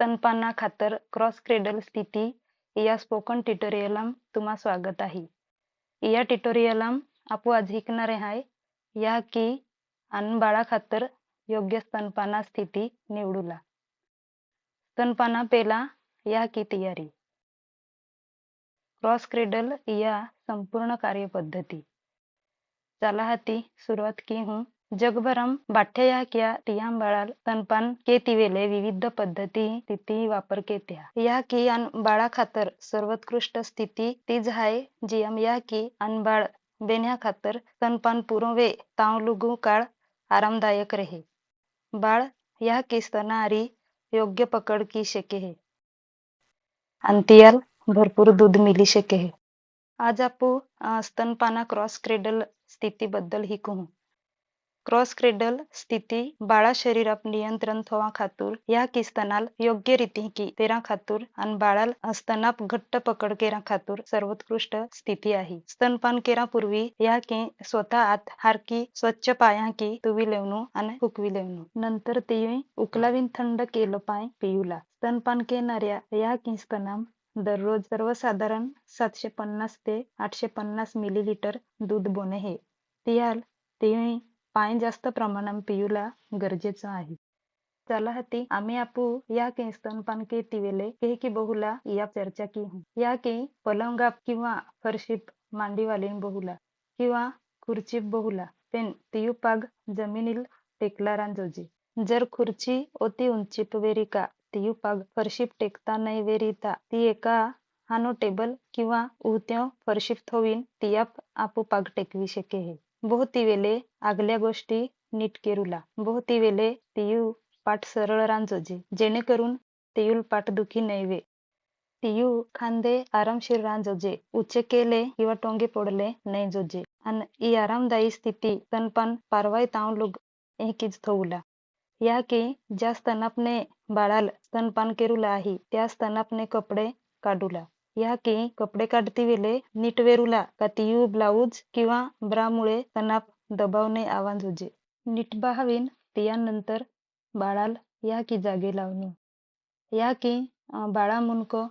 स्तनपाना खातर cross cradle स्थिती या स्पोकन ट्युटोरियलम तुम्हा स्वागत आहे. या ट्युटोरियलम आपू आज शिकणार आहे या की अन्न बाळा खातर योग्य स्तनपाना स्थिती निवडूला. स्तनपाना पेला या की तयारी. क्रॉस क्रेडल या संपूर्ण कार्यपद्धती चला हाती सुरुवात की हूँ. जगभरम बाठ्या या क्या तियाम बाळाल स्तनपान के तिवेले विविध पद्धती स्थिती वापर केत्या या की अन बाळा खातर सर्वोत्कृष्ट स्थिती तीज हाय जियम या की अन बाळ बेन्या खातर स्तनपान पुरवे तावलुगु काळ आरामदायक रहे. बाळ या की स्तनारी योग्य पकड़ की शके है अंतियाल भरपूर दूध मिली शके है. आज आपू स्तनपाना क्रॉस क्रेडल स्थिती बद्दल शिकू. क्रॉस क्रेडल स्थिती बाळा शरीराप नियंत्रण थवा खातूर या की स्तनाल योग्य रीती की तेरा खातूर आणि बाळाल स्तनाप घट्ट पकड केरा खातूर सर्वोत्कृष्ट स्थिती आहे. स्तनपान केरा पूर्वी या की स्वतः आत हारकी स्वच्छ पाया की तुवी लेवनू आणि फुकवी लेवनू नंतर ते उकलावीन थंड केलं पाय पियूला. स्तनपान केणाऱ्या या की स्तनाम दररोज सर्वसाधारण 750 ते 850 मिलीलीटर दूध बोने हे तियाल ते पाणी जास्त प्रमाणात पियूला गरजेचं आहे. चला हती आम्ही आपू या की स्तनपान के तिवेले के की बहुला या चर्चा की हूँ. या की पलंगाप किंवा फरशीप मांडी वालीन बहुला किंवा खुर्चीप बहुला पेन तियू पाग जमिनील टेकला रांजोजी. जर खुर्ची ओती उंचीप वेरिका तियू पाग फरशीप टेकता नाही वेरिता ती एका हानो टेबल किंवा उहत्यो फरशीप थोवीन तियाप आपू पाग टेकवी शके है. बहुती वेले आगल्या गोष्टी नीट केरूला. बहुती वेले तियू पाठ सरळ रांजोजे जेणेकरून तियूल पाठ दुखी नैवे. तियू खांदे आरामशीर रांजोजे उच्चे केले किंवा टोंगे पडले नाही जोजे आणि ई आरामदायी स्थिती स्तनपान पारवाय तावलुग एकीच थोऊला. या की ज्या स्तनापने बाळाल स्तनपान केरूला आहे त्या स्तनापने कपडे काढूला. या की कपडे काढती वेले नीट वेरूला का तियू ब्लाऊज किंवा ब्रा मुळे स्तनाप दबावने आवाज होजे. नीट बहावीन तियानंतर बाळाल या की जागे लावणू. या की बाळा मुनको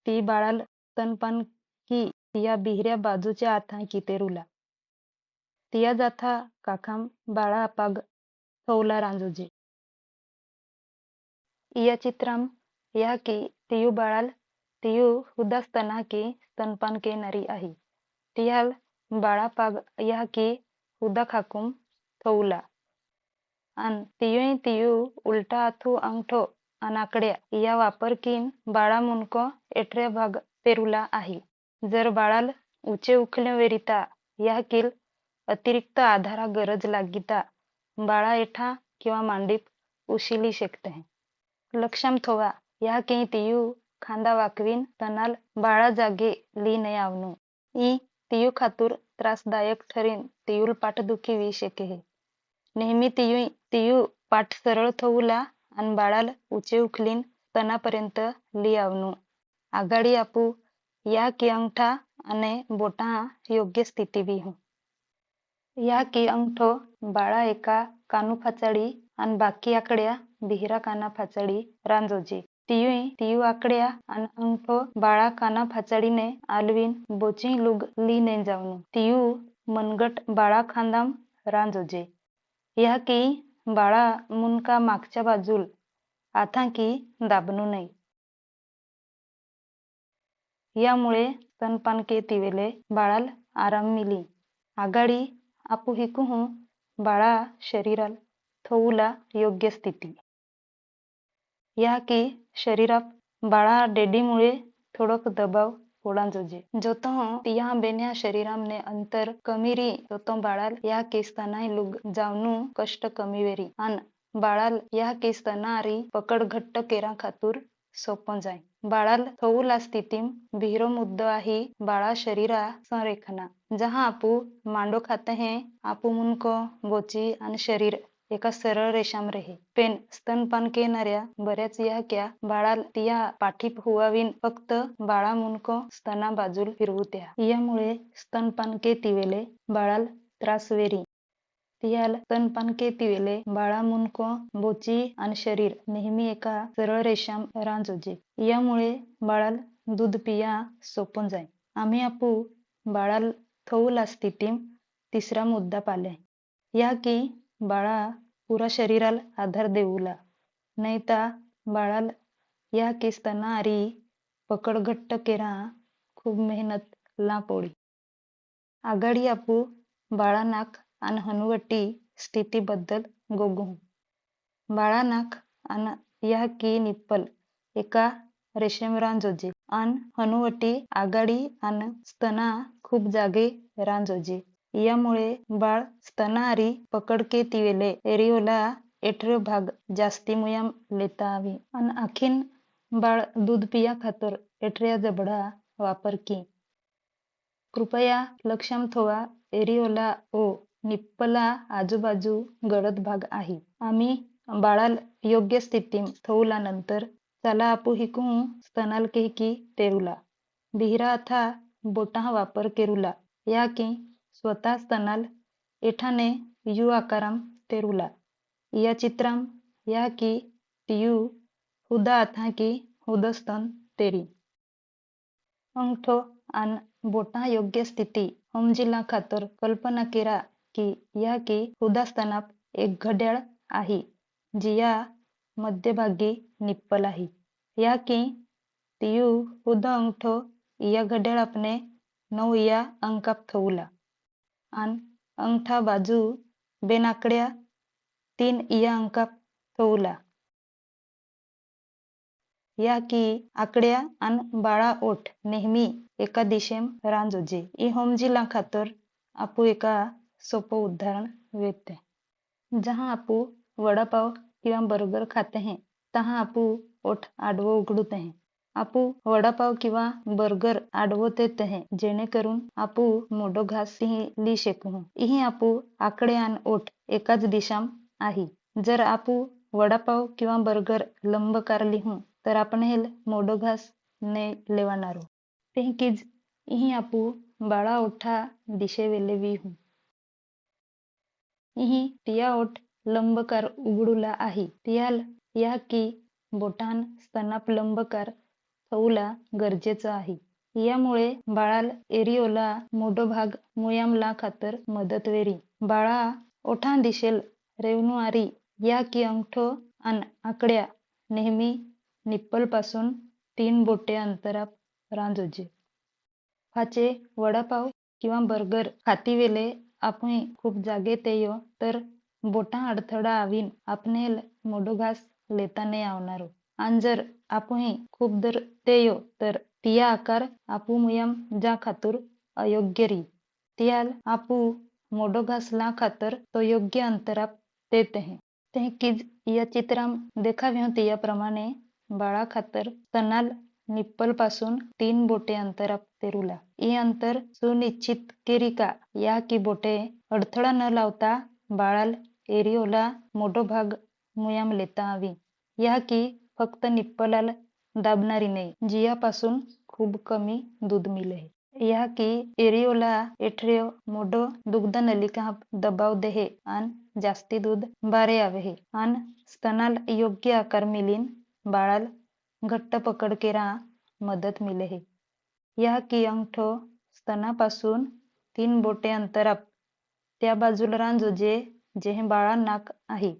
ती बाळाल स्तनपान की तिया बिहऱ्या बाजूच्या आथा की तेरूला. तिया जाथा काखाम बाळा पाग थोवला रांजोजे. या चित्राम या की तियू बाळाल तियू हुदा स्तना की स्तनपान केणारी आहे. तियाल बाळा पाग या की हुदा खाकुम थोऊला आणि तियू उलटा आथू अंगठो अनाकड्या या वापर कीन बाळा मुनको एटऱ्या भाग पेरूला आहे. जर बाळाल उचे उखल्या वेरिता या किल अतिरिक्त आधारा गरज लागिता बाळा एठा किंवा मांडीप उशिली शकते है. लक्षम थोवा या की तियू खांदा वाकवीन तनाल बाळा जागे ली नाही आवनू. ई तियू खातूर त्रासदायक ठरीन तियूल पाठदुखी वी शके है. नेहमी तियू पाठ सरळ थोऊला आणि बाळाल उचे उखलीन तनापर्यंत ली आवनू. आगाडी आपू या की अंगठा आणि बोटा योग्य स्थिती बी हूँ. या की अंगठो बाळा एका कानू फाचाडी आणि बाकी आकड्या बिहरा काना फाचाडी रांजोजे. तियू आकड्या आणि अंगठो बाळा काना फाचाडीने आलवीन बोची लुग ली ने जावनू. तियू मनगट बाळा खांदाम रांजोजे. या की बाळा मुनका मागच्या बाजूल आथा की दाबनू नाही. यामुळे स्तनपान के तिवेले बाळाल आराम मिली. आगाडी आपू हिकू हूँ बाळा शरीराल थोऊला योग्य स्थिती. या की शरीराप बाळा डेडीमुळे थोडक दबाव पोडान जोजे. जोतो तिया बेन्या शरीरामने अंतर कमी री जोतो बाळाल या की स्तनाई लुग जावनू कष्ट कमी वेरी आणि बाळाल या की स्तनारी पकड घट्ट केरा खातूर सोपं जाय. बाळाल थोऊला स्थितीम बिहरो मुद्दो आहे बाळा शरीरा संरेखना. जहाँ आपू मांडो खाते हैं आपू मुनको बोची आणि शरीर एका सरळ रेषाम रहे. पेन स्तनपान केणाऱ्या बऱ्याच या क्या बाळाल तिया पाठीप हुवावीन फक्त बाळा मुनको स्तना बाजूल फिरवू त्या. यामुळे स्तनपान के तिवेले बाळाल त्रास वेरी. तियाल स्तनपान के तिवेले बाळा मुनको बोची आणि शरीर नेहमी एका सरळ रेषाम रांजोजे. यामुळे बाळाला दूध पिया सोपून जाय. आम्ही आपू बाळाला थोऊला स्थितीम तिसरा मुद्दा पाले. या की बाळा पुरा शरीराला आधार देऊला नैता बाळाला या की स्तना आरी पकड घट्ट केरा खूप मेहनत ला पोडी. आघाडी आपू बाळानाक आणि हनुवटी स्थितीबद्दल गोगू. बाळानाक आणि या की निप्पल एका रेशम रांजोजे आणि हनुवटी आघाडी आणि स्तना खूप जागे रांजोजे. यामुळे बाळ स्तनाआरी पकड के तिवेले एरियोला एट्रियो भाग जास्ती मुयाम लेता आवी आणि आखीन बाळ दूध पिया खातर एट्रिया जबडा वापर की. कृपया लक्षाम ठेवा एरियोला ओ निप्पला आजूबाजू गडद भाग आहे. आम्ही बाळाला योग्य स्थितीम ठेवल्यानंतर चला आपू हिकू स्तनाल केहकी तेरुला बिहरा अथा बोटा वापर केरुला. या की स्वतः स्तनाल एठाने यू आकाराम तेरुला. या चित्राम या की तियू हुदा अथा की हुद स्तन तेरी. अंगठो आणि बोटा योग्य स्थिती हमजिला खातर कल्पना केरा की या की हुदा स्तनाप एक घड्याळ आहे जिया मध्यभागी निप्पल आहे. या की तियू हुदा अंगठो या घड्याळ आपने 9 या अंकाप ठेवला आणि अंगठा बाजू बेनाकड्या 3 या अंकाप ठेवला. या की आकड्या आणि बाळा ओठ नेहमी एका दिशेम रांजोजे. ई होमजिला खातर आपू एका सोपं उदाहरण वेते. जहाँ आपू वडापाव किंवा बर्गर खाते हैं तहाँ आपू ओठ आडवो उघडते हैं. आपू वडापाव किंवा बर्गर आडवो देते हैं जेणेकरून आपू मोठो घास ली शकू. इही आपू आकडे आणि ओठ एकाच दिशाम आहे. जर आपू वडापाव किंवा बर्गर लंबकार लिहू तर आपण हेल मोठो घास ने लेवानारो. तेहकीज इही आपू बाळा ओठा दिशे वेले विहू. इही तिया ओठ लंबकार उघडूला आहे. तियाल या की बोटान स्तनाप लंबकार ठेवला गरजेचं आहे. यामुळे बाळाला एरियोला मोठो भाग मुयामला खातर मदत वेरी. बाळा ओठा दिशेल रेवनुआरी या की अंगठो आणि आकड्या नेहमी निप्पल पासून 3 बोटे अंतराप रांजोजे. फाचे वडापाव किंवा बर्गर खाती वेले आपण खूप जागे तेयो तर बोटा अडथळा आवीन आपणेल मोठो घास लेता नाही आवनारो. आणि जर आपण खूप दर तेयो तर तिया आकार आपू मुयाम जा खातूर अयोग्य री. तियाल आपू मोठो घास ला खातर तो योग्य अंतराप देते हैं. तेहकीज या चित्राम देखाव्यो तिया प्रमाणे बाळा खातर स्तनाल निप्पल पासून 3 बोटे अंतराप तेरुला. ई अंतर सुनिश्चित केरिका या की बोटे अडथळा न लावता बाळाल एरियोला मोठो भाग मुयाम लेता आवी. या की फक्त निप्पलाल दाबणारी नाही जियापासून खूप कमी दूध मिले. या की एरियोला एट्रियो मोठो दुग्ध नलिका दबाव देहे आणि जास्ती दूध बारे आवे हे आणि स्तनाल योग्य आकार मिलीन बाळाल घट्ट पकड केरा मदत मिले हे. या की अंगठो स्तनापासून 3 बोटे अंतराप त्या बाजूला रांजोजे जेहे बाळा नाक आहे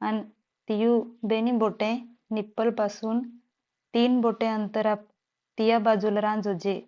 आणि तियू बेनी बोटे निप्पल पासून 3 बोटे अंतराप तिया बाजूला रांजोजे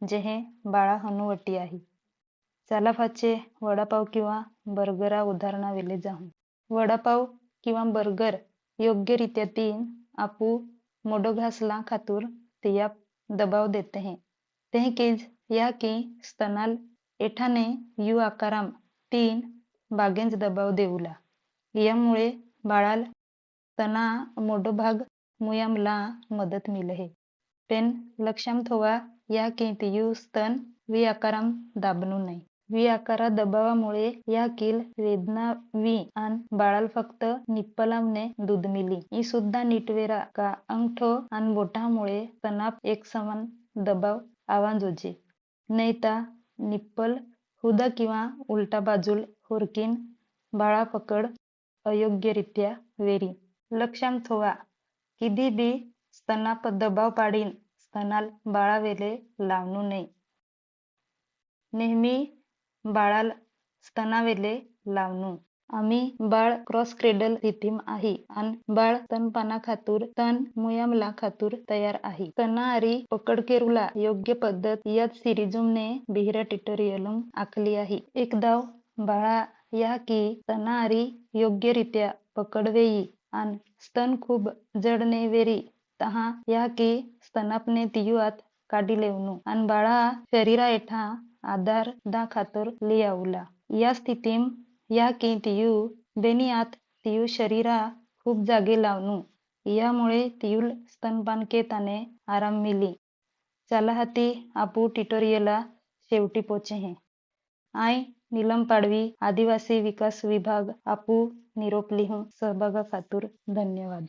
जेहे बाळा हनुवटी आहे. चला फाचे वडापाव किंवा बर्गरा उदाहरणा वेले जाहू. वडापाव किंवा बर्गर योग्य रीत्या तीन आपू मोठो घास ला खातूर तिया दबाव देते हैं. तेहकीज या की स्तनाल एठाने यू आकाराम 3 बागेंज दबाव देऊला. यामुळे बाळाल तना मोठो भाग मुयामला मदत मिले है. पेन लक्षाम ठेवा या की तियू स्तन वी आकाराम दाबनू नाही. वी आकारा दबावामुळे या किल वेदना वी आणि बाळाल फक्त निप्पलामने दूध मिली. ही सुद्धा नीटवेरा का अंगठो आणि बोटामुळे स्तनाप एक समान दबाव आवांजोजे. नैता निप्पल हुदा किंवा उलटा बाजूल हुरकीन बाळा पकड अयोग्यरित्या वेरी. लक्षात ठेवा किधी बी स्तनाप दबाव पाडीन स्तनाल बाळावेले लावणू नये. नेहमी बाळाला स्तनावेले लावणू. आम्ही बाळ क्रॉस क्रेडल स्थितीम आहे आणि बाळ स्तनपाना खातूर तन मुयामला खातूर तयार आहे. स्तनाहारी पकडकेरूला योग्य पद्धत यात सिरिजूमने बिहिरा ट्युटोरियलम आखली आहे. एकदाव बाळा या की स्तनाहारी योग्यरित्या पकडवेई आणि स्तन खूप जडने वेरी तहा या की स्तनापने तियुआत काढी लेवनू आणि बाळा शरीरा एठा आधार दा खातर लियावला. या स्थितीम या की तियू बेनी आत तियू शरीरा खूप जागे लावनू. यामुळे तियूल स्तनपान केताने आराम मिली. चालाहाती आपू ट्युटोरियला शेवटी पोचे हैं. आय नीलम पाडवी आदिवासी विकास विभाग आपू निरोप लिहून सहभागा खातूर धन्यवाद.